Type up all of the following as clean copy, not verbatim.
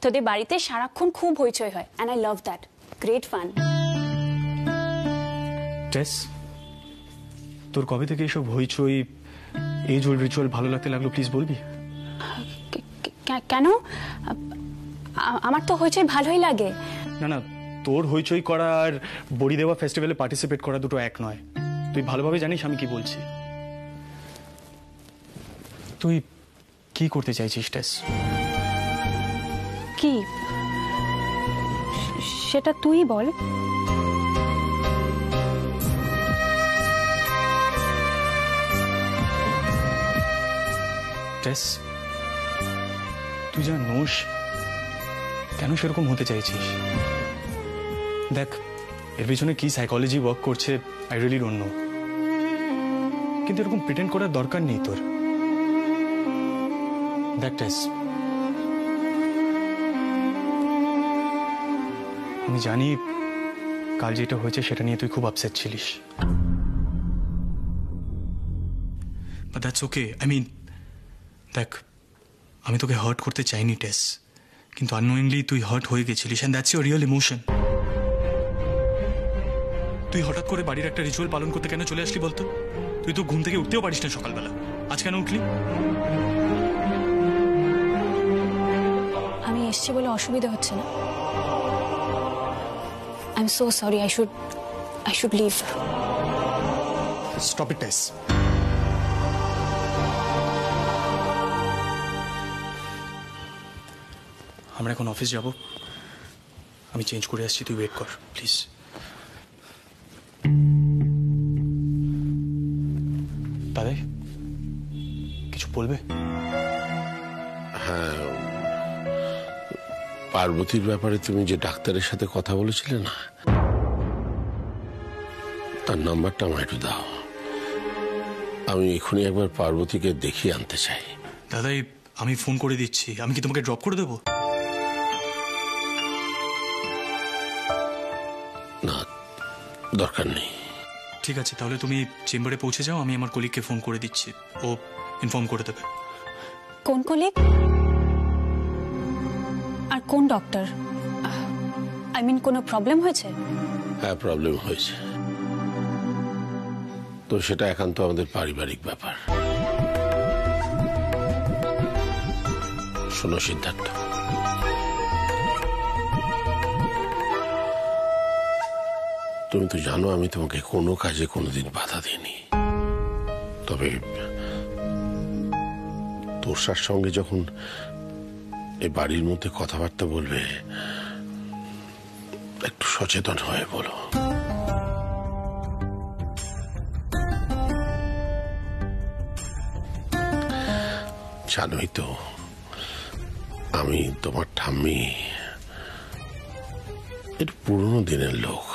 তোদের বাড়িতে সারাক্ষণ খুব হইচই হয় and I love that. Great fun. টেস, তোর কবে থেকে এসব হইচই এজ ওল্ড রিচুয়াল ভালো লাগতে লাগলো প্লিজ বলবি? কেন? আমার তো হইচই ভালোই লাগে। না না, তোর হইচই করা আর বড়ি দেওয়া ফেস্টিভ্যালে পার্টিসিপেট করা দুটো এক নয়। তুই ভালোভাবে জানিস আমি কি বলছি। তুই কি করতে চাইছিস টেস? কি সেটা তুই বল। টেস, তুই যা নোস কেন সেরকম হতে চাইছিস? দেখ, এর পিছনে কি সাইকোলজি ওয়ার্ক করছে আই রিয়েলি ডোন্ট নো, কিন্তু এরকম প্রিটেন্ড করার দরকার নেই তোর। দেখ টেস, আমি জানি কাল যেটা হয়েছে সেটা নিয়ে তুই খুব আপসেট ছিলিস, but that's okay. I mean দেখ, আমি তোকে হার্ট করতে চাইনি টেস, কিন্তু আননোয়িংলি তুই হার্ট হয়ে গেছিলিস and that's your real emotion. তুই হঠাৎ করে বাড়ির একটা রিচুয়াল পালন করতে কেন চলে আসলি বলতো? তুই তো ঘুম থেকে উঠতেও পারিস না সকালবেলা, আজ কেন উঠলি? আমি এসছি বলে অসুবিধা হচ্ছে না? I am so sorry, I should leave. Stop it, Tess. আমরা এখন অফিস যাব, আমি চেঞ্জ করে আসছি, তুই ওয়েট কর প্লিজ। দাদাই কিছু বলবে? হ্যাঁ, পার্বতীর ব্যাপারে তুমি যে ডাক্তারের সাথে কথা বলেছিলে না, তার নাম্বারটা আমায় একটু দাও। আমি এখনই একবার পার্বতীকে দেখিয়ে আনতে চাই। দাদাই আমি ফোন করে দিচ্ছি, আমি কি তোমাকে ড্রপ করে দেবো? না, দরকার নেই। ঠিক আছে, তাহলে তুমি চেম্বারে পৌঁছে যাও, আমি আমার কলিগকে ফোন করে দিচ্ছি, ও ইনফর্ম করে দেবে। কোন কলিগ আর কোন ডক্টর? আই মিন কোনো প্রবলেম হয়েছে? হ্যাঁ, প্রবলেম হয়েছে, তো সেটা একান্ত আমাদের পারিবারিক ব্যাপার। শোনো সিদ্ধার্থ, তুমি তো জানো আমি তোমাকে কোনো কাজে কোনোদিন বাধা দিইনি, তবে তোরসার সঙ্গে যখন এই বাড়ির মধ্যে কথাবার্তা বলবে একটু সচেতন হয়ে বলো। জানোই তো আমি তোমার ঠাম্মি একটু পুরনো দিনের লোক,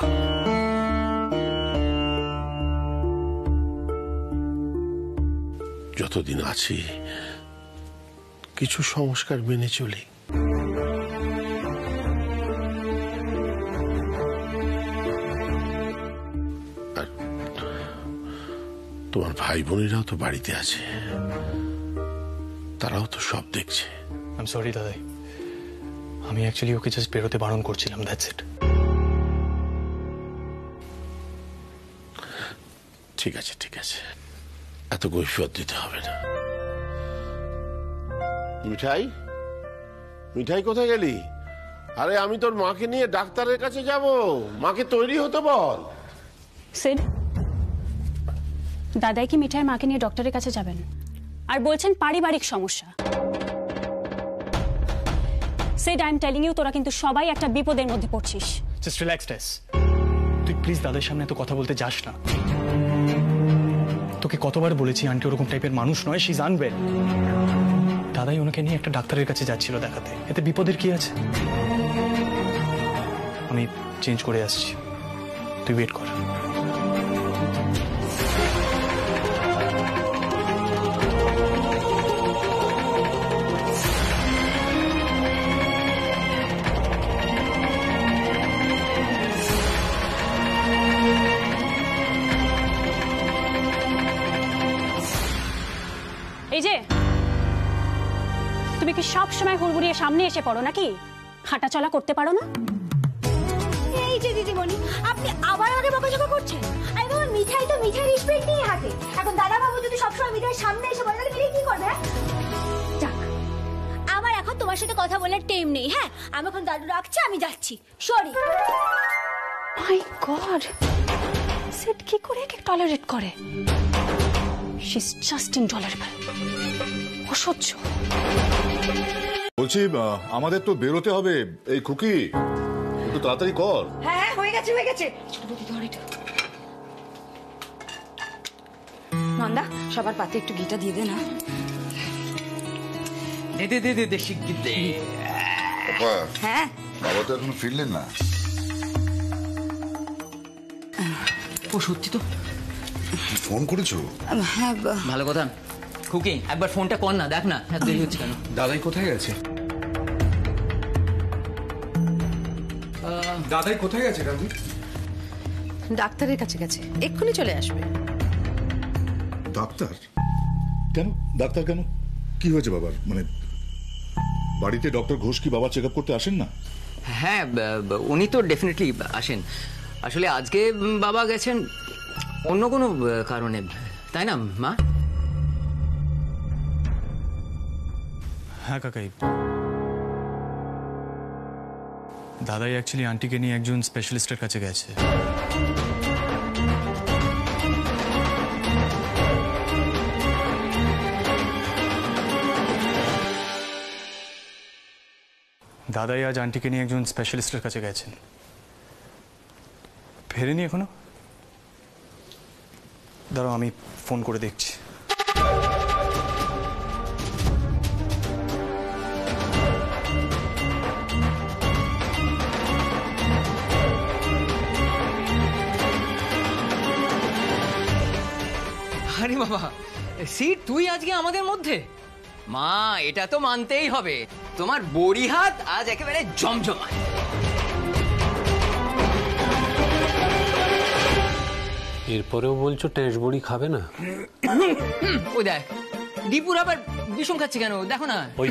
যতদিন আছি কিছু সংস্কার মেনে চলি। আর তোমার ভাই বোনেরাও তো বাড়িতে আছে, তারাও তো সব দেখছে। আই এম সরি দাদাই, আমি অ্যাকচুয়ালি ওকে জাস্ট বেরোতে বারণ করছিলাম, দ্যাটস ইট। ঠিক আছে ঠিক আছে, এত কৈফিয়ত দিতে হবে না। মিঠাই, মিঠাই কোথায় গেলি? আরে আমি তোর মাকে নিয়ে ডাক্তারের কাছে যাব, মাকে তৈরি হতে বল। সিড, দাদাই কি মিঠাইয়ের মাকে নিয়ে ডক্টরের কাছে যাবেন আর বলছেন পারিবারিক সমস্যা? Sid, I am telling you, তোরা কিন্তু সবাই একটা বিপদের মধ্যে পড়ছিস। জাস্ট রিল্যাক্স টেস, তুই প্লিজ দাদার সামনে এত কথা বলতে যাস না। তোকে কতবার বলেছি আন্টি ওরকম টাইপের মানুষ নয়, শি ইজ আনওয়েল। দাদাই ওনাকে নিয়ে একটা ডাক্তারের কাছে যাচ্ছিল দেখাতে, এতে বিপদের কি আছে? আমি চেঞ্জ করে আসছি, তুই ওয়েট কর। এই যে, তুমি কি সব সময় হুড়হুড়িয়ে সামনে এসে পড়ো নাকি? হাঁটা চলা করতে পারো না? এই যে দিদিমণি, আপনি আবার আগে বকাঝকা করছেন। আরে বাবা, মিঠাই তো মিঠাইয়ের স্পিড নিয়ে হাঁটে। এখন দাদা বাবু যদি সবসময় মিঠাইয়ের সামনে এসে বলে তাহলে মিঠাই কি করবে? যাক, আমার এখন তোমার সাথে কথা বলার টাইম নেই। হ্যাঁ, আমি এখন দাদু রাখছি, আমি যাচ্ছি। সরি। মাই গড, সেট কি করে একে টলারেট করে? শি ইজ জাস্ট ইনটলারেবল, অসহ্য। বলছি আমাদের তো বেরোতে হবে। এই খুকি, একটু তাড়াতাড়ি কর। হ্যাঁ, হয়ে গেছে হয়ে গেছে। নন্দা, সবার পাতে একটু ঘিটা দিয়ে দে না। দে শিগগির দে। হ্যাঁ, বাবা তো এখনো ফিরলেন না। ও সত্যি তো? ফোন করেছো? হ্যাঁ। ভালো কথা। খুকি, একবার ফোনটা কর না, দেখ না এত দেরি হচ্ছে কেন। দাদাই কোথায় গেছে? দাদাই কোথায় গেছে কাকু? ডাক্তারের কাছে গেছে, এক্ষুনি চলে আসবে। ডাক্তার? কেন ডাক্তার কেন? কি হয়েছে বাবার? মানে বাড়িতে ডক্টর ঘোষ কি বাবা চেক আপ করতে আসেন না? হ্যাঁ, উনি তো ডেফিনেটলি আসেন। আসলে আজকে বাবা গেছেন অন্য কোনো কারণে, তাই না মা? হ্যাঁ কাকাই, দাদাই অ্যাকচুয়ালি আন্টিকে নিয়ে একজন স্পেশালিস্টের কাছে গেছে। দাদাই আজ আন্টিকে নিয়ে একজন স্পেশালিস্টের কাছে গেছেন। ফেরেনি এখনো? দাঁড়াও, আমি ফোন করে দেখছি। আরে বাবা, সিট তুই আজকে আমাদের মধ্যে? মা, এটা তো মানতেই হবে, তোমার বড়ি হাত আজ একেবারে জমজমাট। এরপরেও বলছো ট্যাঁস বড়ি খাবে না? ও দেখ, দীপুর আবার বিষম খাচ্ছে কেন, দেখো না। ওই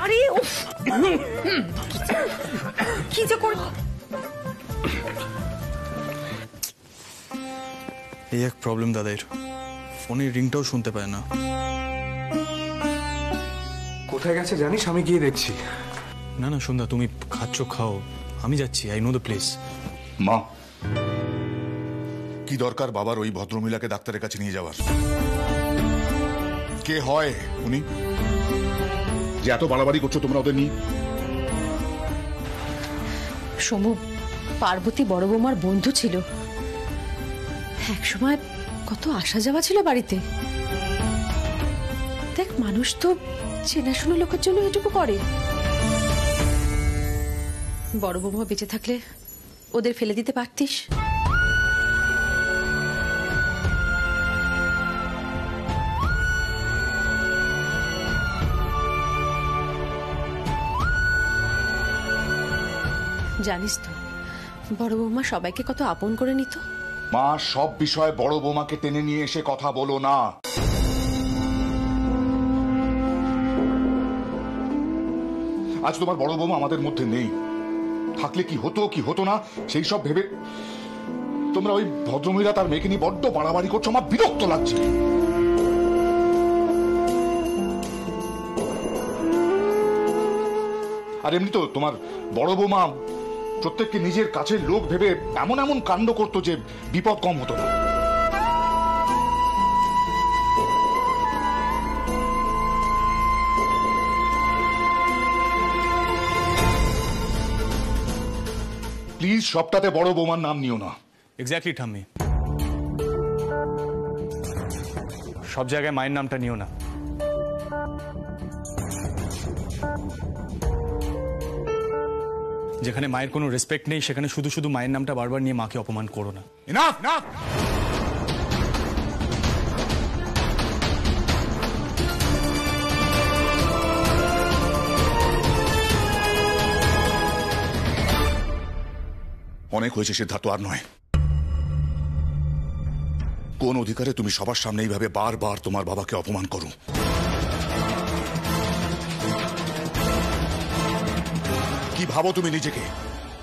আরে উফ, কি যে করব। এই এক প্রবলেম দাদাইর, ফোনের রিংটাও শুনতে পায় না। কোথায় গেছে জানিস? আমি গিয়ে দেখছি। না না সন্ধ্যা, তুমি খাচ্ছ খাও, আমি যাচ্ছি। I know the place. মা, কি দরকার বাবার ওই ভদ্রমহিলাকে ডাক্তারের কাছে নিয়ে যাওয়ার? কে হয় উনি যে এত বাড়াবাড়ি করছো তোমরা ওদের নিয়ে? সমু, পার্বতী বড় বৌমার বন্ধু ছিল, একসময় কত আসা যাওয়া ছিল বাড়িতে। দেখ, মানুষ তো চেনাশোনা লোকের জন্য এটুকু করে। বড় বৌমা বেঁচে থাকলে ওদের ফেলে দিতে পারতিস। জানিস তো বড় বৌমা সবাইকে কত আপন করে নিত। মা, সব বিষয়ে বড় বৌমাকে টেনে নিয়ে এসে কথা বলো না। আজ তোমার বড় বৌমা আমাদের মধ্যে নেই, থাকলে কি হতো কি হতো না সেই সব ভেবে তোমরা ওই ভদ্রমহিলা তার মেয়েকে নিয়ে বড্ড বাড়াবাড়ি করছো। আমার বিরক্ত লাগছে। আর এমনি তো তোমার বড় বৌমা প্রত্যেককে নিজের কাছের লোক ভেবে এমন এমন কাণ্ড করতো যে বিপদ কম হতো না। প্লিজ সবটাতে বড় বৌমার নাম নিও না। এক্স্যাক্টলি ঠাম্মি, সব জায়গায় মায়ের নামটা নিও না। যেখানে মায়ের কোনো রেসপেক্ট নেই সেখানে শুধু শুধু মায়ের নামটা বারবার নিয়ে মাকে অপমান করো না। এনাফ না। অনেক হয়েছে সিদ্ধার্থ, আর নয়। কোন অধিকারে তুমি সবার সামনে এইভাবে বারবার তোমার বাবাকে অপমান করো? কি ভাবো তুমি নিজেকে?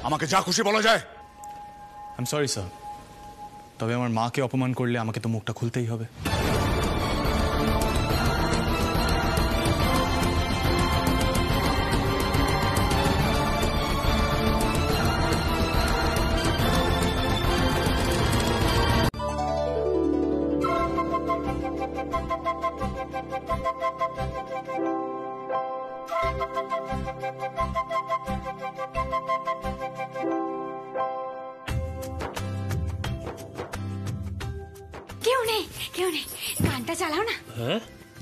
আমাকে যা খুশি বলা যায়। আই এম সরি স্যার, তবে আমার মাকে অপমান করলে আমাকে তো মুখটা খুলতেই হবে। কেউ নেই, গানটা চালাও না।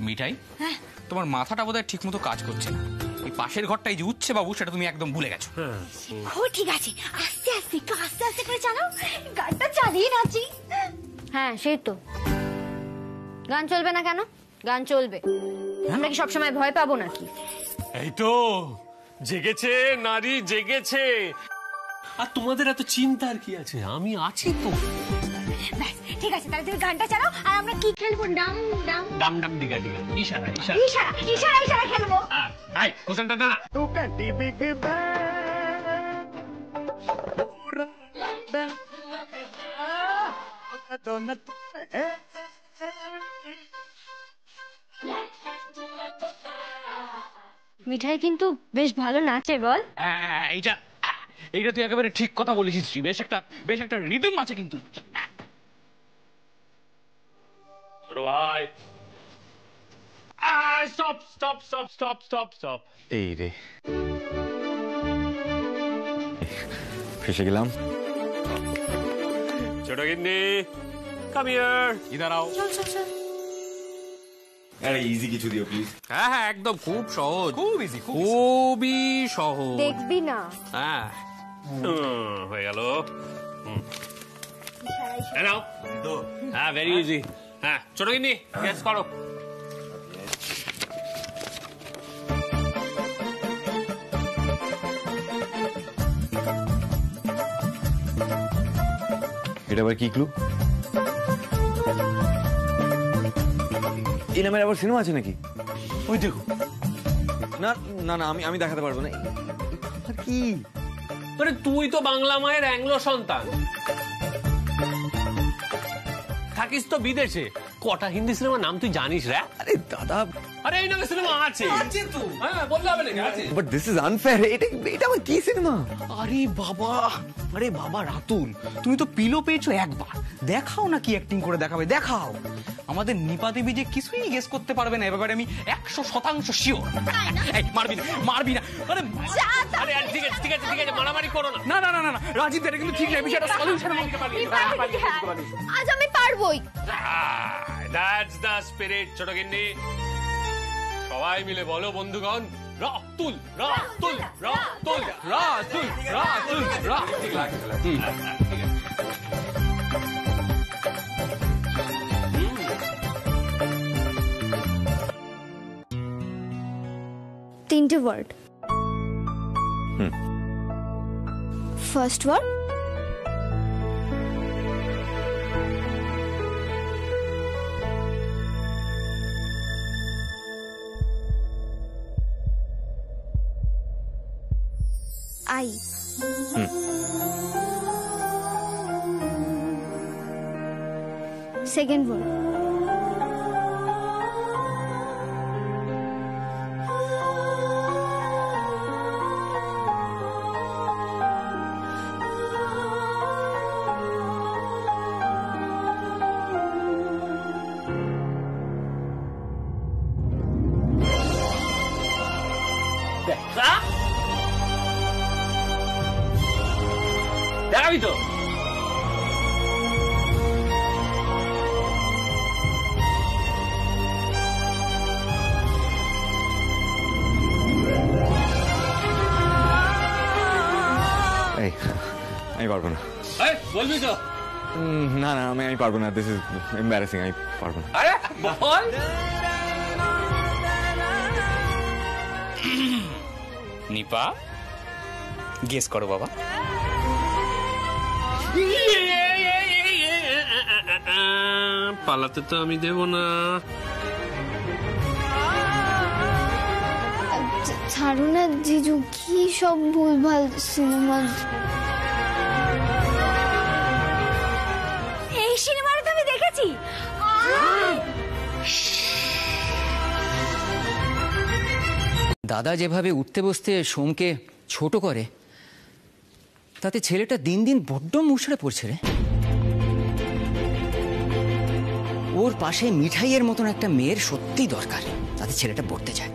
মিঠাই, হ্যাঁ, তোমার মাথাটা বোধহয় ঠিক মতো কাজ করছে না। এই পাশের ঘরটাই যে উচ্ছে বাবু, সেটা তুমি একদম ভুলে গেছো। ও ঠিক আছে, আস্তে আস্তে একটু আস্তে আস্তে করে চালাও, গানটা চালিয়ে নাচি। হ্যাঁ সেই তো, গান চলবে না কেন? গান চলবে। আমরা কি সবসময় ভয় পাবো নাকি? এই তো জেগেছে নারী, জেগেছে। আর তোমাদের এত চিন্তার কি আছে? আমি আছি তো। ব্যাস ঠিক আছে, তাহলে তুমি গানটা চালাও আর আমরা কি খেলবো? ডাম ডাম ডাম ডাম ডিগা ডিগা, ইশারা ইশারা ইশারা ইশারা ইশারা খেলবো। আই হোসেনটা না তো কাটি বিগ মিঠাই কিন্তু বেশ ভালো নাচে, বল। এইটা এইটা তুই একেবারে ঠিক কথা বলেছিস। বেশ একটা রিদম আছে কিন্তু। ভাই stop stop stop stop stop stop. এই রে, ফেসে গেলাম। ছোট গিন্নি, কাম হিয়ার। ইধার আও। চল চল চল। আরে ইজি কিছু দিও প্লিজ। হ্যাঁ হ্যাঁ, একদম খুব সহজ, খুব ইজি, খুবই সহজ। দেখবি না? হ্যাঁ হয়ে গেল। নাও। হ্যাঁ ভেরি ইজি। হ্যাঁ ছোট গিন্নি, গেস করো। এটা আবার কি ক্লু? এই নামের আবার সিনেমা আছে নাকি? ওই দেখো। না না না, আমি দেখাতে পারবো না। আর কি? আরে তুই তো বাংলা মায়ের অ্যাংলো সন্তান, থাকিস তো বিদেশে। কটা হিন্দি সিনেমার নাম তুই জানিস রে? আরে দাদা, আরে এই নামে সিনেমা আছে তো। হ্যাঁ বললে হবে নাকি? আছে। But this is unfair. এটা আবার কি সিনেমা? আরে বাবা রাতুল, তুমি তো পিলো পেয়েছো একবার, দেখাও না কি অ্যাক্টিং করে দেখাবে, দেখাও। আমাদের নিপা দেবী যে কিছুই গেস করতে পারবে না, এবারে আমি 100% শিওর। মারবি না, মারবি না। আরে ঠিক আছে ঠিক আছে ঠিক আছে, মারামারি করো না। না না না না, রাজীব এটা কিন্তু ঠিক না, বিষয়টা সলিউশন আমাকে আজ আমি পারবোই। That's the spirit. ছোট গিন্নি, সবাই মিলে বলো বন্ধুগণ, রাতুল রাতুল রাতুল রাতুল রাতুল রাতুল। তিনটে word. First word I. Second word দেখাবি তো? আমি পারবো না। বলবি তো? না না, আমি পারবো না। This is embarrassing. আমি পারবো না। আরে বল। নিপা, গেস করো বাবা। পালাতে তো আমি দেব না। ছাড় ছাড়ো না জিজু, কি সব ভুলভাল সিনেমা। এই সিনেমাটা তো আমি দেখেছি। দাদা যেভাবে উঠতে বসতে সোমকে ছোট করে, তাতে ছেলেটা দিন দিন বড্ড মুষড়ে পড়ছে রে। ওর পাশে মিঠাইয়ের মতন একটা মেয়ের সত্যি দরকার, তাতে ছেলেটা পড়তে যায়।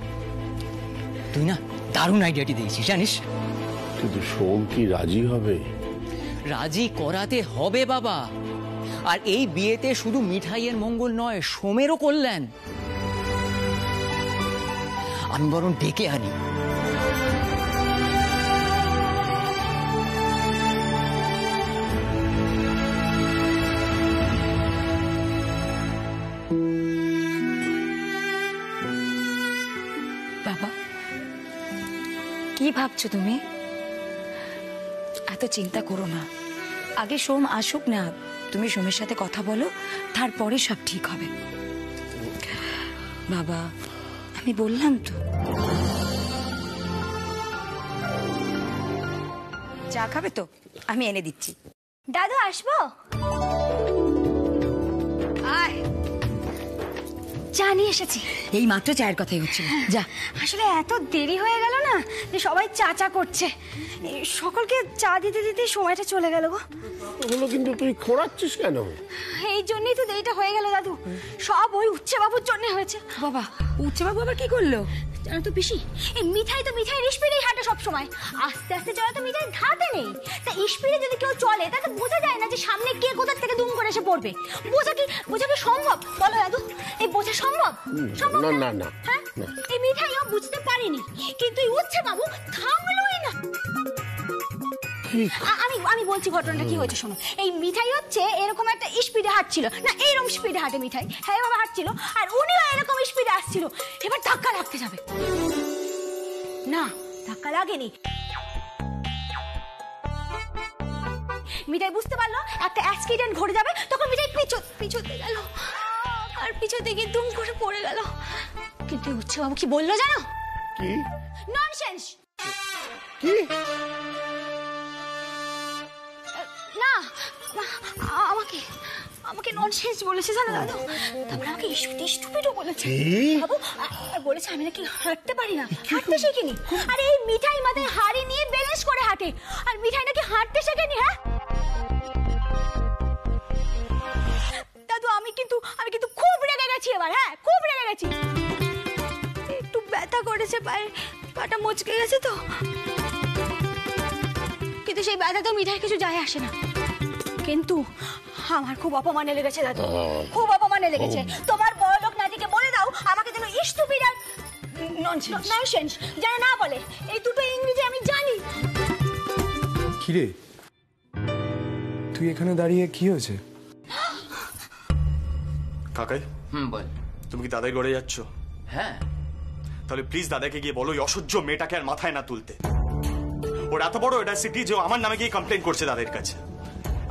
তুই না দারুণ আইডিয়াটি দিয়েছিস জানিস। কিন্তু সোম কি রাজি হবে? রাজি করাতে হবে বাবা। আর এই বিয়েতে শুধু মিঠাইয়ের মঙ্গল নয়, সোমেরও কল্যাণ। আমি বরং ডেকে আনি। বাবা, কি ভাবছো তুমি? এত চিন্তা করো না, আগে সোম আসুক না। তুমি সোমের সাথে কথা বলো, তারপরে সব ঠিক হবে। বাবা, আমি বললাম তো। চা খাবে তো? আমি এনে দিচ্ছি। দাদু আসবো? আয়, চা নিয়ে এসেছি। এই মাত্র চায়ের কথাই হচ্ছিল। যা। আসলে এত দেরি হয়ে গেল না, যে সবাই চা চা করছে। সকলকে চা দিতে দিতে সময়টা চলে গেল গো। ওগুলো কিন্তু তুই খোঁড়াচ্ছিস কেন? এই জন্যই তো দেরিটা হয়ে গেল দাদু। সব ওই উচ্ছে বাবুর জন্য হয়েছে। বাবা, উচ্ছে বাবু আবার কি করলো? জানো তো পিসি, এই মিঠাই তো মিঠাইয়ের স্পিডেই হাঁটে সব সময়। আস্তে আস্তে চলে তো মিঠাই ধাতে নেই। তা স্পিডে যদি কেউ চলে, তাতে বোঝা যায় না যে সামনে কে কোথা থেকে দুম করে এসে পড়বে। বোঝা কি সম্ভব বলো দাদু? এই বোঝা সম্ভব? না না না। হ্যাঁ, এই মিঠাইও বুঝতে পারিনি, কিন্তু এই উচ্ছে বাবু থামলোই না। আমি বলছি ঘটনাটা কি হয়েছে শোনো। এই মিঠাই হচ্ছে এরকম একটা স্পিডে হাঁটছিল না, এইরকম স্পিডে হাঁটে মিঠাই। হ্যাঁ, এভাবে হাঁটছিল, আর উনিও এরকম স্পিডে আসছিল। এবার ধাক্কা লাগতে যাবে না, ধাক্কা লাগেনি। মিঠাই বুঝতে পারলো একটা অ্যাক্সিডেন্ট ঘটে যাবে, তখন মিঠাই পিছুতে গেল, আর পিছুতে গিয়ে দুম করে পড়ে গেল। কিন্তু উচ্ছে বাবু কি বললো জানো? কি? ননসেন্স। কি? না, আমাকে ননসেন্স বলেছে জানো দাদু। তারপরে আমাকে স্টুপিডও বলেছে। বাবু বলেছে আমি নাকি হাঁটতে পারি না, হাঁটতে শিখিনি। আর এই মিঠাই মাথায় হাড়ি নিয়ে ব্যালেন্স করে হাঁটে, আর মিঠাই নাকি হাঁটতে শেখেনি। হ্যাঁ দাদু, আমি কিন্তু খুব রেগে গেছি এবার। হ্যাঁ, খুব রেগে গেছি। একটু ব্যথা করেছে পায়ে, পাটা মচকে গেছে তো, কিন্তু সেই ব্যথা তো মিঠাই কিছু যায় আসে না। কিন্তু আমার খুব অপমানে লেগেছে দাদু, খুব অপমানে লেগেছে। তোমার বড় লোক নাতিকে বলে দাও আমাকে যেন স্টুপিড আর ননসেন্স যেন না বলে। এই দুটো ইংরেজি আমি জানি। কিরে, তুই এখানে দাঁড়িয়ে কি হয়েছে? কাকাই, বল। তুমি কি দাদাই গড়ে যাচ্ছ? হ্যাঁ। তাহলে প্লিজ দাদাকে গিয়ে বলো ওই অসহ্য মেয়েটাকে আর মাথায় না তুলতে। ওর এত বড় এটা সিটি যে আমার নামে গিয়ে কমপ্লেন করছে দাদার কাছে।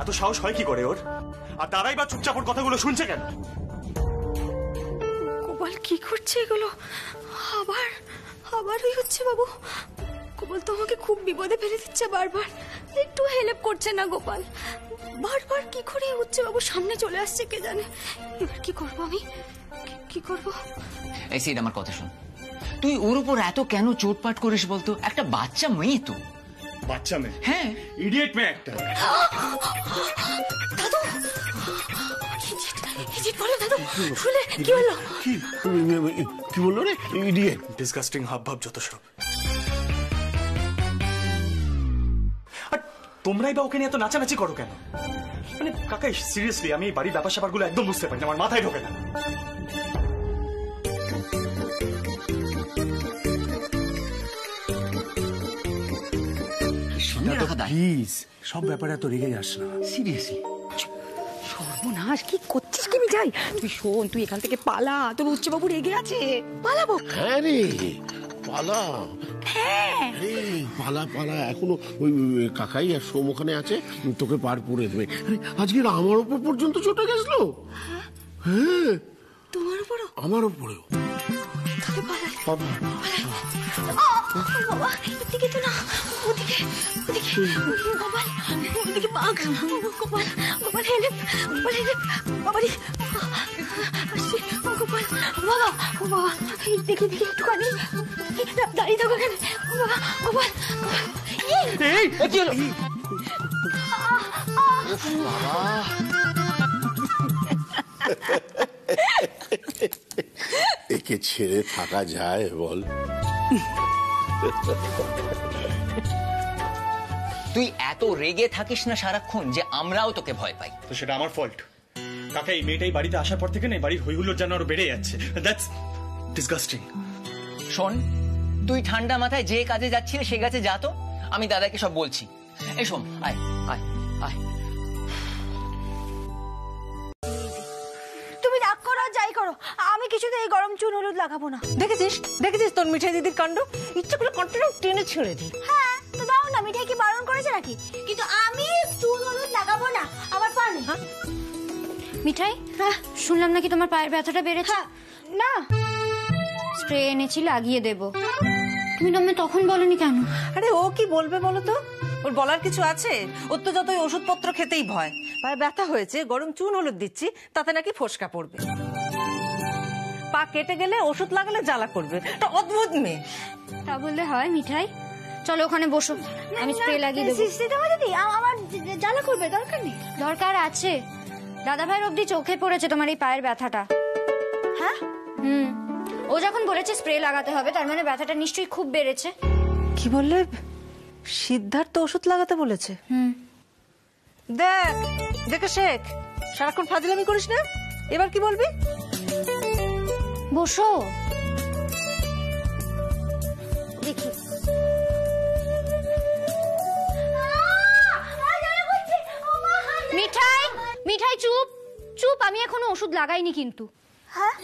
এত সাহস হয় কি করে ওর? আর দাদাই বা চুপচাপ ওর কথাগুলো শুনছে কেন? গোপাল কি করছে এগুলো? আবার হচ্ছে বাবু। গোপাল তো আমাকে খুব বিপদে ফেলে দিচ্ছে বারবার, একটু হেল্প করছে না গোপাল। বারবার কি করে হচ্ছে বাবু সামনে চলে আসছে কে জানে। এবার কি করবো আমি, কি করবো? এই সিড, আমার কথা শোন। তুই ওর উপর এত কেন চোটপাট করিস বলতো? একটা বাচ্চা মেয়ে তো। বাচ্চা মেয়ে? হ্যাঁ, ইডিয়েট মেয়ে একটা। দাদু, ইডিয়েট বলো দাদু। শুনে কি হলো? কি বললো রে? ইডিয়েট। ডিসগাস্টিং হাবভাব যত সব। আর তোমরাই বা ওকে নিয়ে এত নাচানাচি করো কেন? মানে কাকাই, সিরিয়াসলি আমি বাড়ির ব্যাপার স্যাপারগুলো একদম বুঝতে পারি না, আমার মাথায় ঢোকে না। প্লিজ, সব ব্যাপারে এত রেগে যাস না। সিরিয়াসলি। সর্বনাশ, কি করছিস কি মিঠাই? তুই শোন, তুই এখান থেকে পালা, তোর উচ্চ বাবু রেগে আছে। পালাবো? হ্যাঁ রে, পালা। হ্যাঁ পালা পালা। এখনো ওই কাকাই আর সোম ওখানে আছে, তোকে পার পুড়ে দেবে। আজকে আমার উপর পর্যন্ত চটে গেছিল। হ্যাঁ, তোমার উপরও? আমার উপরেও। বাবা বাবা এদিকে তো না, ওদিকে ওদিকে গোপাল, ওদিকে বাঘ। গোপাল গোপাল হেল্প, গোপাল হেল্প, বাবারি আসছি গোপাল। বাবা ও বাবা দেখি দেখি একটুখানি দাঁড়িয়ে থাকো এখানে। বাবা গোপাল কি হলো? একে ছেড়ে থাকা যায় বল? তুই এত রেগে থাকিস না সারাক্ষণ যে আমরাও তোকে ভয় পাই। তো সেটা আমার ফল্ট। কাকা এই মেয়েটাই বাড়িতে আসার পর থেকে না বাড়ির হইহুল্লোড় যেন আরো বেড়ে যাচ্ছে। That's disgusting. শোন, তুই ঠান্ডা মাথায় যে কাজে যাচ্ছিস সে কাজে যা তো, আমি দাদাকে সব বলছি। এই শোন, আয় আয় আয়। তুমি রাগ করো আর যাই করো, আমি কিছুতে এই গরম চুন হলুদ লাগাবো না। দেখেছিস দেখেছিস তোর মিঠাই দিদির কাণ্ড, ইচ্ছে করে কন্টিনিউ টেনে ছেড়ে দি। হ্যাঁ তো দাও না, মিঠাই কি বারণ করেছে নাকি? কিন্তু আমি চুন হলুদ লাগাবো না, আমার পা নেই। মিঠাই, শুনলাম নাকি তোমার পায়ের ব্যথাটা বেড়েছে। না স্প্রে এনেছি লাগিয়ে দেব, তুমি আমায় তখন বলনি কেন? আরে ও কি বলবে বলো তো, ওর বলার কিছু আছে? ওর তো যতই ওষুধপত্র খেতেই ভয়। পায়ে ব্যথা হয়েছে, গরম চুন হলুদ দিচ্ছি, তাতে নাকি ফোসকা পড়বে। পা কেটে গেলে ওষুধ লাগালে জ্বালা করবে। একটা অদ্ভুত মেয়ে। তা বললে হয় মিঠাই? চলো ওখানে বসো, আমি স্প্রে লাগিয়ে দেবো। দিদি আমার জ্বালা করবে, দরকার নেই। দরকার আছে, দাদা ভাইয়ের অবধি চোখে পড়েছে তোমার এই পায়ের ব্যথাটা। হ্যাঁ ও যখন বলেছে স্প্রে লাগাতে হবে, তার মানে ব্যথাটা নিশ্চয়ই খুব বেড়েছে। কি বললে? সিদ্ধার্থ ওষুধ লাগাতে বলেছে? দেখ দেখে শেখ, সারাক্ষণ ফাজলামি করিস না। এবার কি বলবি? বসো দেখি। মিঠাই, মিঠাই চুপ চুপ, আমি এখনো ওষুধ লাগাইনি কিন্তু। হ্যাঁ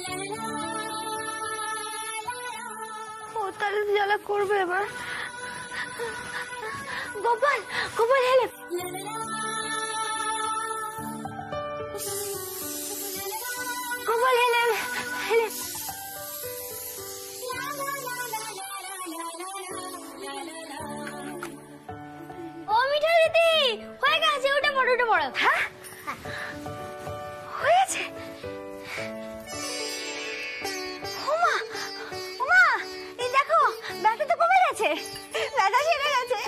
ও তাহলে জ্বালা করবে এবার। Gopal Gopal help. Gopal help help. ও মিঠাই দিদি হয়ে গেছে, ওটা বড় ওটা বড়। হ্যাঁ হয়েছে। ওমা ওমা এই দেখো ব্যথা তো কমে গেছে, ব্যথা সেরে গেছে।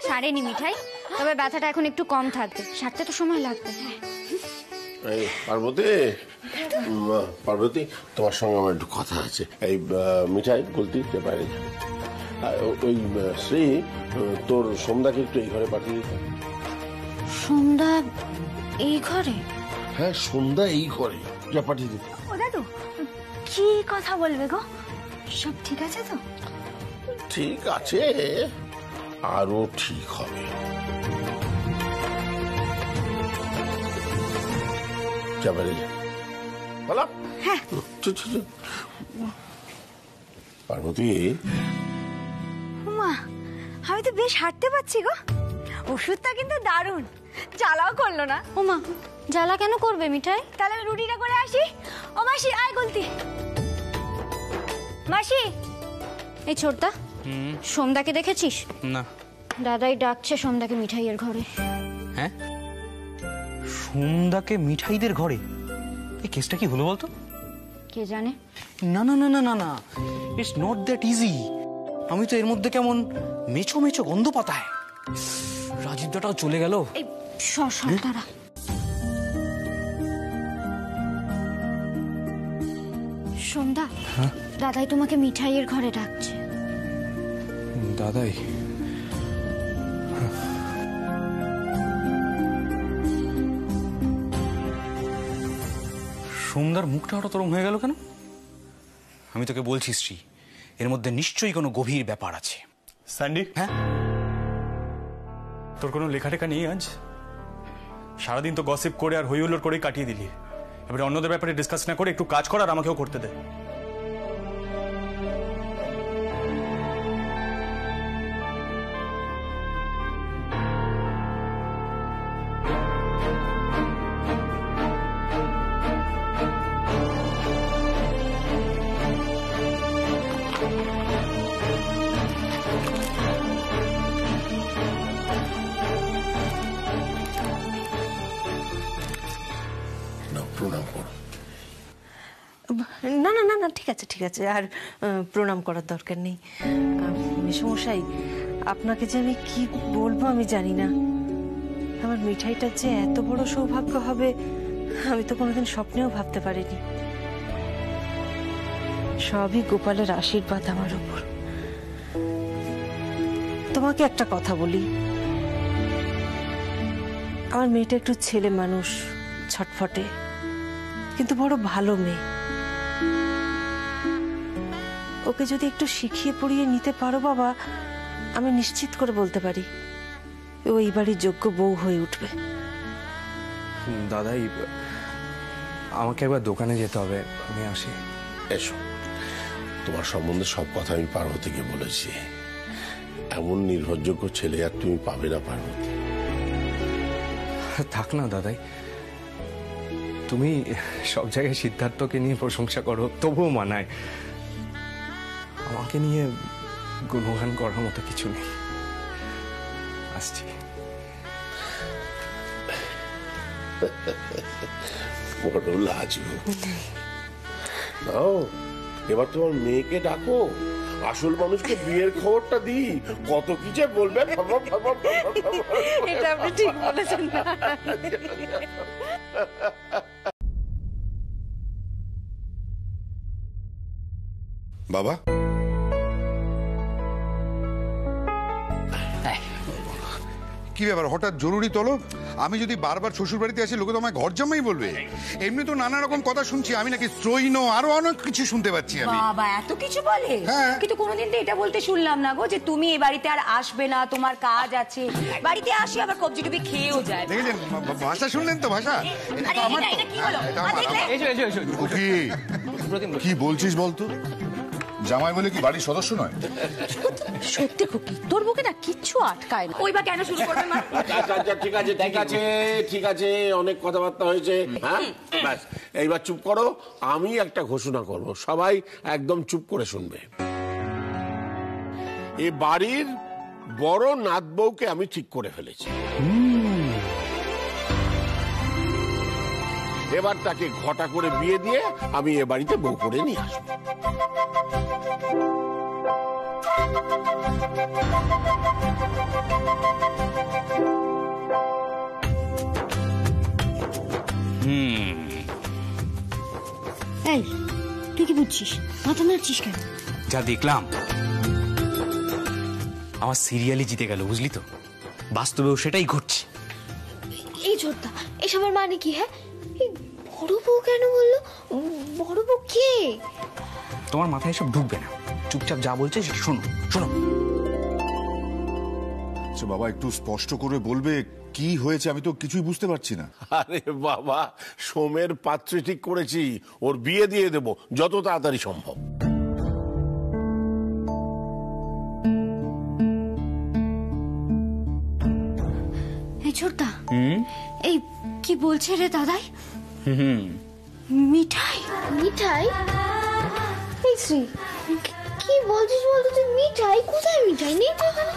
সারেনি মিঠাই, তবে ব্যথাটা এখন একটু কম থাকবে, সারতে তো সময় লাগবে। এই পার্বতী, পার্বতী তোমার সঙ্গে আমার একটু কথা আছে। এই মিঠাই বলতি বাইরে যা। ওই শ্রী তোর সন্ধ্যাকে একটু এই ঘরে পাঠিয়ে দিতে। সন্ধ্যা এই ঘরে? হ্যাঁ সন্ধ্যা এই ঘরে যা পাঠিয়ে দিতে। ও দাদু কি কথা বলবে গো? সব ঠিক আছে তো? ঠিক আছে, আরো ঠিক হবে। যা বাইরে যা। বলো। হ্যাঁ পার্বতী। মা আমি তো বেশ হাঁটতে পারছি গো। ওষুধটা কিন্তু দারুণ, জ্বালাও করলো না। ওমা জ্বালা কেন করবে মিঠাই? তাহলে আমি রুটিটা করে আসি। ও মাসি আয় গলতি। মাসি এই ছোটদা, সোমদাকে দেখেছিস? না। দাদাই ডাকছে সোমদাকে মিঠাইয়ের ঘরে। হ্যাঁ সোমদাকে মিঠাইদের ঘরে? এই কেসটা কি হলো বলতো? কে জানে। না না না না না না, ইটস নট দ্যাট ইজি। আমি তো এর মধ্যে কেমন মেছো মেছো গন্ধ পাতায়। রাজীবদাটাও চলে গেল। এই সর সর দাঁড়া। সোমদা, দাদাই তোমাকে মিঠাইয়ের ঘরে ডাকছে। দাদাই? সোমদার মুখটা হঠাৎ ওরম হয়ে গেল কেন? আমি তোকে বলছি শ্রী, এর মধ্যে নিশ্চয়ই কোনো গভীর ব্যাপার আছে। স্যান্ডি, হ্যাঁ তোর কোনো লেখাটেখা নেই আজ? সারাদিন তো গসিপ করে আর হইহুল্লোড় করে কাটিয়ে দিলি। এবারে অন্যদের ব্যাপারে ডিসকাস না করে একটু কাজ কর আর আমাকেও করতে দে। ঠিক আছে ঠিক আছে, আর প্রণাম করার দরকার নেই। মেসোমশাই, আপনাকে যে আমি কি বলবো আমি জানি না। আমার মিঠাইটা যে এত বড় সৌভাগ্য হবে আমি তো কোনোদিন স্বপ্নেও ভাবতে পারিনি। সবই গোপালের আশীর্বাদ আমার উপর। তোমাকে একটা কথা বলি, আমার মেয়েটা একটু ছেলে মানুষ, ছটফটে, কিন্তু বড় ভালো মেয়ে। ওকে যদি একটু শিখিয়ে পড়িয়ে নিতে পারো বাবা, আমি নিশ্চিত করে বলতে পারি ও এই বাড়ির যোগ্য বউ হয়ে উঠবে। দাদাই, আমাকে একবার দোকানে যেতে হবে, আমি আসি। এসো, তোমার সম্বন্ধে সব কথা আমি পার্বতীকে বলেছি। এমন নির্ভরযোগ্য ছেলে আর তুমি পাবে না পার্বতী। থাক না দাদাই, তুমি সব জায়গায় সিদ্ধার্থকে নিয়ে প্রশংসা করো, তবুও মানায়। আমাকে নিয়ে গুণগান করার মতো কিছু নেই। আসছি। বড় লাজবো। নাও, এবার তোমার মেয়েকে ডাকো, আসল মানুষকে বিয়ের খবরটা দি। কত কি যে বলবে। এটা আপনি ঠিক বলেছেন। বাবা, কি ব্যাপার, হঠাৎ জরুরি তলব? আমি যদি বারবার শ্বশুর বাড়িতে আসি লোকে তো আমায় ঘর জামাই বলবে। এমনি তো নানা রকম কথা শুনছি, আমি নাকি স্ত্রৈন, আরো অনেক কিছু শুনতে পাচ্ছি আমি। বাবা এত কিছু বলে? হ্যাঁ। কিন্তু কোনোদিন তো এটা বলতে শুনলাম না গো যে তুমি এই বাড়িতে আর আসবে না, তোমার কাজ আছে। বাড়িতে আসি আবার কবজি টবি খেয়েও যায়। দেখেছেন ভাষা শুনলেন তো? ভাষা এটা তো আমার। এটা কি হলো? এসো এসো এসো। কি বলছিস বলতো? জামাই বলে কি বাড়ির সদস্য নয়? সত্যি খুকি, তোর মুখে না কিচ্ছু আটকায় না। ওই বা কেন শুরু করবে মা? আচ্ছা, ঠিক আছে ঠিক আছে ঠিক আছে, অনেক কথাবার্তা হয়েছে। হ্যাঁ, ব্যাস এইবার চুপ করো। আমি একটা ঘোষণা করব, সবাই একদম চুপ করে শুনবে। এই বাড়ির বড় নাত বউকে আমি ঠিক করে ফেলেছি। এবার তাকে ঘটা করে বিয়ে দিয়ে আমি এ বাড়িতে বউ করে নিয়ে আসবো। এই, তুই কি বুঝছিস? মাথা নাড়ছিস কেন? যা দেখলাম আমার সিরিয়ালি জিতে গেল, বুঝলি তো? বাস্তবেও সেটাই ঘটছে। এই ছোট্টা, এসবের মানে কি? হ্যাঁ, এই বড় বউ কেন বললো? বড় বউ কে? তোমার মাথায় এসব ঢুকবে না, চুপচাপ যা বলছে সেটা শোনো শোনো। আচ্ছা বাবা, একটু স্পষ্ট করে বলবে কি হয়েছে? আমি তো কিছুই বুঝতে পারছি না। আরে বাবা, সোমের পাত্রী ঠিক করেছি, ওর বিয়ে দিয়ে দেব যত তাড়াতাড়ি সম্ভব। এই ছোট্টা, এই কি বলছে রে দাদাই? মিঠাই? মিঠাই? এই শ্রী, কি বলছিস বলতো তুই? মিঠাই কোথায়? মিঠাই নেই তো এখানে।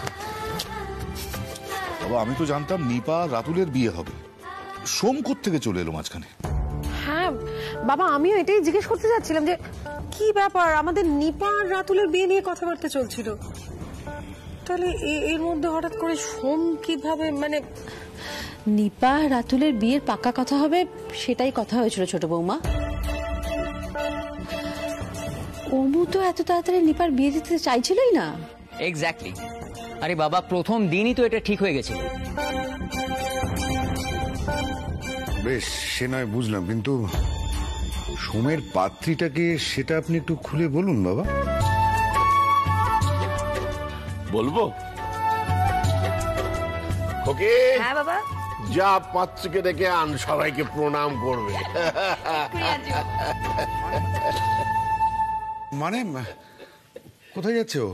বাবা, আমি তো জানতাম নিপা রাতুলের বিয়ে হবে, সোম থেকে চলে এলো মাঝখানে। হ্যাঁ বাবা, আমিও এটাই জিজ্ঞেস করতে যাচ্ছিলাম যে কি ব্যাপার, আমাদের নিপা আর রাতুলের বিয়ে নিয়ে কথাবার্তা চলছিল, তাহলে এর মধ্যে হঠাৎ করে সোম কিভাবে? মানে নিপা রাতুলের বিয়ের পাকা কথা হবে সেটাই কথা হয়েছিল ছোট বৌমা। অমু তো এত তাড়াতাড়ি নিপার বিয়ে দিতে চাইছিলই না। এক্স্যাক্টলি। আরে বাবা, প্রথম দিনই তো এটা ঠিক হয়ে গেছিল। বেশ, সে নয় বুঝলাম, কিন্তু সোমের পাত্রীটাকে সেটা আপনি একটু খুলে বলুন বাবা। বলবো? ওকে। হ্যাঁ বাবা। যা পাত্রীকে ডেকে আন, সবাইকে প্রণাম করবে। মানে কোথায় যাচ্ছে ও?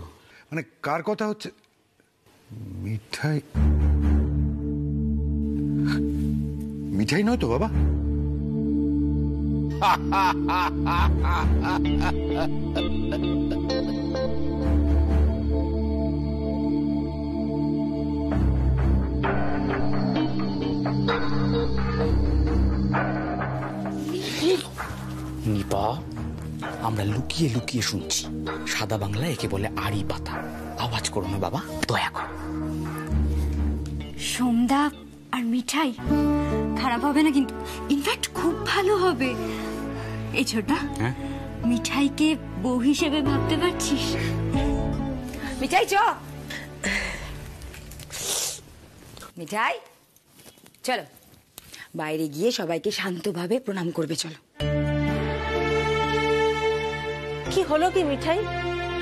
মানে কার কথা হচ্ছে? মিঠাই? মিঠাই নয় তো বাবা? নিপা, আমরা লুকিয়ে লুকিয়ে শুনছি। সাদা বাংলায় একে বলে আড়ি পাতা। আওয়াজ করো না বাবা, দয়া করো। সোমদা আর মিঠাই খারাপ হবে না কিন্তু, ইনফ্যাক্ট খুব ভালো হবে। এই ছোটা, মিঠাইকে বউ হিসেবে ভাবতে পারছিস? মিঠাই চ, মিঠাই চলো বাইরে গিয়ে সবাইকে শান্তভাবে প্রণাম করবে। চলো। কি হলো কি মিঠাই,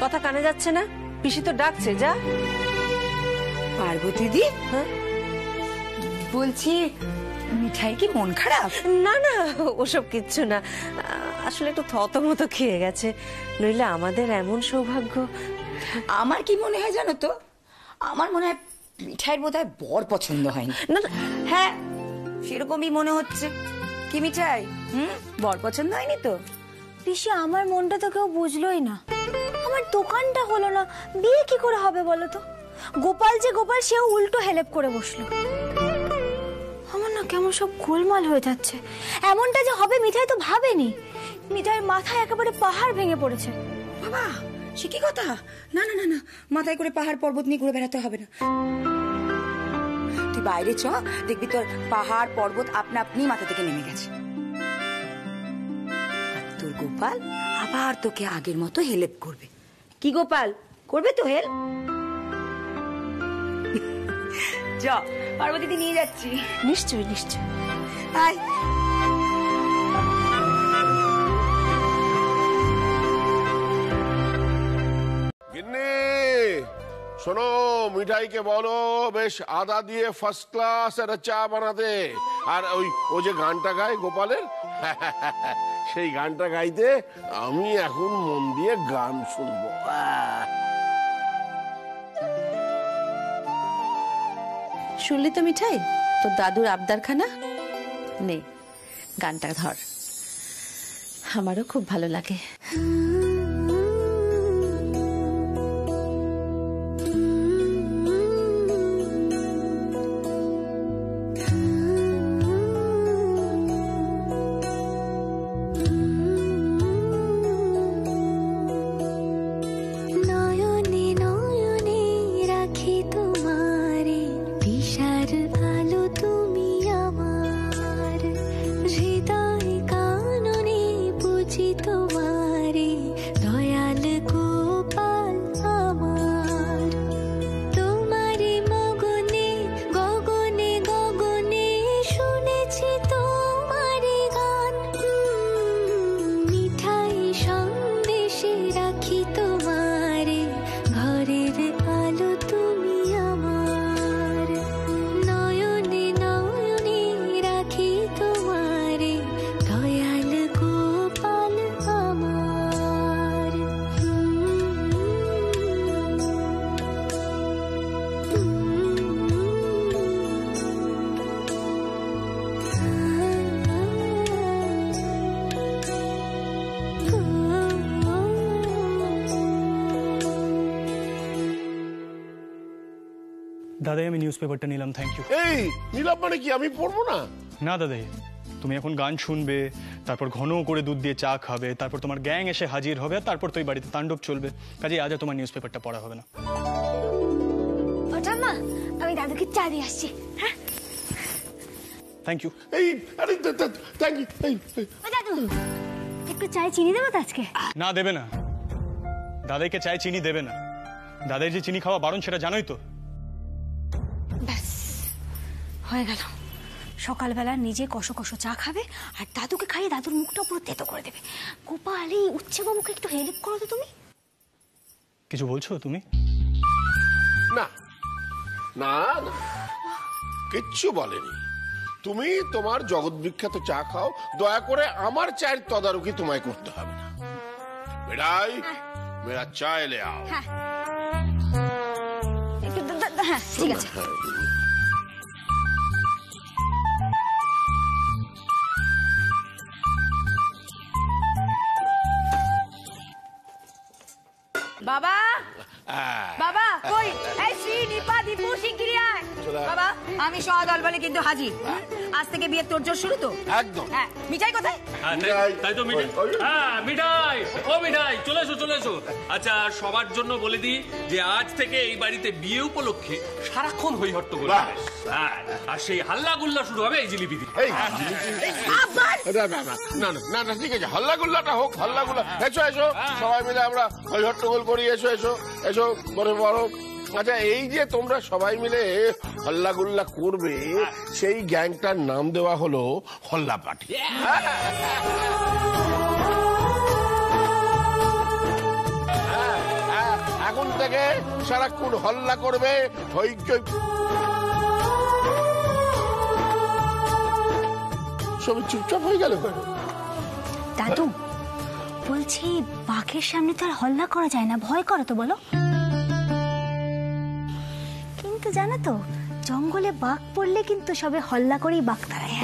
কথা কানে যাচ্ছে না? পিসি তো ডাকছে, যা। পার্বতী দি, বলছি মিঠাই কি মন খারাপ? না না, ওসব কিচ্ছু না, আসলে একটু থতমত খেয়ে গেছে, নইলে আমাদের এমন সৌভাগ্য। আমার কি মনে হয় জানো তো, আমার মনে হয় মিঠাইয়ের বোধহয় বর পছন্দ হয়নি। না হ্যাঁ, সেরকমই মনে হচ্ছে। কি মিঠাই, বর পছন্দ হয়নি তো? পিসি, আমার মনটা তো কেউ বুঝলোই না। আমার দোকানটা হলো না, বিয়ে কি করে হবে বলো তো? গোপাল যে গোপাল, সেও উল্টো হেল্প করে বসলো। আমার না কেমন সব গোলমাল হয়ে যাচ্ছে। এমনটা যে হবে মিঠাই তো ভাবেনি। মিঠাইয়ের মাথায় একেবারে পাহাড় ভেঙে পড়েছে। বাবা, সে কি কথা? না না না না, মাথায় করে পাহাড় পর্বত নিয়ে ঘুরে বেড়াতে হবে না। তুই বাইরে চ, দেখবি তোর পাহাড় পর্বত আপনা আপনি মাথা থেকে নেমে গেছে। তোর গোপাল আবার তোকে আগের মতো হেল্প করবে। কি গোপাল, করবে তো হেল্প? চ, পার্বতীকে নিয়ে যাচ্ছি। নিশ্চয়ই নিশ্চয়ই। আয়। গিন্নি, শোনো, মিঠাইকে বলো বেশ আদা দিয়ে ফার্স্ট ক্লাস একটা চা বানাতে। আর ও যে গানটা গায় গোপালের, সেই গানটা গাইতে আমি এখন মন দিয়ে গান শুনবো। শুনলি তো মিঠাই, তোর দাদুর আবদারখানা। নে, গানটা ধর, আমারও খুব ভালো লাগে। দাদাই, আমি নিউজ পেপারটা নিলাম, থ্যাংক ইউ। এই নিলাম মানে কি, আমি পড়বো না? না দাদাই, তুমি এখন গান শুনবে, তারপর ঘন করে দুধ দিয়ে চা খাবে, তারপর তোমার গ্যাং এসে হাজির হবে, আর তারপর তো এই বাড়িতে তাণ্ডব চলবে। কাজেই আজ তোমার নিউজ পেপারটা পড়া হবে না। ঠাম্মা, আমি দাদুকে চা দিয়ে আসছি। হ্যাঁ, থ্যাংক ইউ। এই আরে থ্যাংক ইউ। দাদু, একটু চায়ে চিনি দেবো তো আজকে? না, দেবে না। দাদাইকে চায় চিনি দেবে না। দাদাই যে চিনি খাওয়া বারণ, সেটা জানোই তো। ব্যাস, হয়ে গেল। সকালবেলা নিজে কষো কষো চা খাবে, আর দাদুকে খাইয়ে দাদুর মুখটা পুরো তেতো করে দেবে। গোপাল, এই উচ্ছে বাবুকে একটু হেল্প করো তো তুমি। কিছু বলছো তুমি? না না না, কিচ্ছু বলেনি। তুমি তোমার জগৎ বিখ্যাত চা খাও, দয়া করে আমার চায়ের তদারকি তোমায় করতে হবে না। বেড়াই, মেরা চা এলে আও। হ্যাঁ, হ্যাঁ, ঠিক আছে। বাবা, বাবা কই? এই শ্রী, নিপা, দীপু, শিগগিরই আয়। বাবা আমি সদল বলে কিন্তু হাজির। আজ থেকে বিয়ের তোড়জোড় শুরু তো? একদম। হ্যাঁ, মিঠাই কোথায়? তাই তো মিঠাই। হ্যাঁ মিঠাই, ও মিঠাই, চলে এসো চলে এসো। আচ্ছা সবার জন্য বলে দিই যে আজ থেকে এই বাড়িতে বিয়ে উপলক্ষে সারাক্ষণ হই হট্টগোল। হ্যাঁ, আর সেই হাল্লা গুল্লা শুরু হবে এই জিলিপি দিয়ে। না না না না, ঠিক আছে, হল্লা গুল্লাটা হোক, হল্লা গুল্লা। এসো এসো, সবাই মিলে আমরা হই হট্টগোল করি। এসো এসো এসো, বড় বড়। আচ্ছা এই যে তোমরা সবাই মিলে হল্লা গুল্লা করবে, সেই গ্যাংটার নাম দেওয়া হলো হল্লা পার্টি। এখন থেকে সারাক্ষণ হল্লা করবে, হইচই। সবাই চুপচাপ হয়ে গেল। দাদু বলছি বাঘের সামনে তো আর হল্লা করা যায় না, ভয় করে তো বলো। কিন্তু জানো তো জঙ্গলে বাঘ পড়লে কিন্তু সবে হল্লা করেই বাঘ তাড়ায়।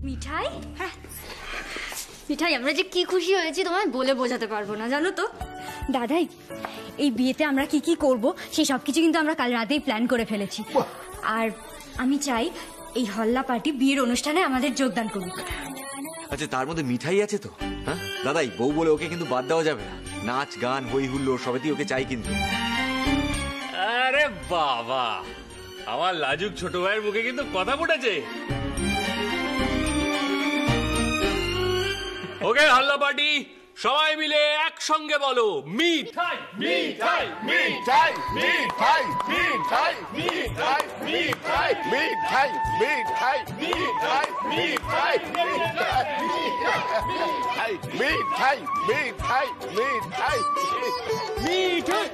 মিঠাই, হ্যাঁ মিঠাই, আমরা যে কি খুশি হয়েছি তোমায় বলে বোঝাতে পারবো না, জানো তো। দাদাই, এই বিয়েতে আমরা কি কি করব সেই সব কিছু কিন্তু আমরা কাল রাতেই প্ল্যান করে ফেলেছি। আর আমি চাই এই হল্লা পার্টি বিয়ের অনুষ্ঠানে আমাদের যোগদান করুক। আচ্ছা তার মধ্যে মিঠাই আছে তো? হ্যাঁ দাদাই, বউ বলে ওকে কিন্তু বাদ দেওয়া যাবে না। নাচ গান হই হুল্লোড় সবেতেই ওকে চাই কিন্তু। আরে বাবা, আমার লাজুক ছোট ভাইয়ের মুখে কিন্তু কথা ফুটেছে। ওকে হল্লা পার্টি, সবাই মিলে একসঙ্গে বলো মিঠাই মিঠাই মিঠাই মিঠাই মিঠাই মিঠাই মিঠাই মিঠাই মিঠাই মিঠাই মিঠাই মিঠাই মিঠাই মিঠাই মিঠাই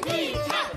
মিঠাই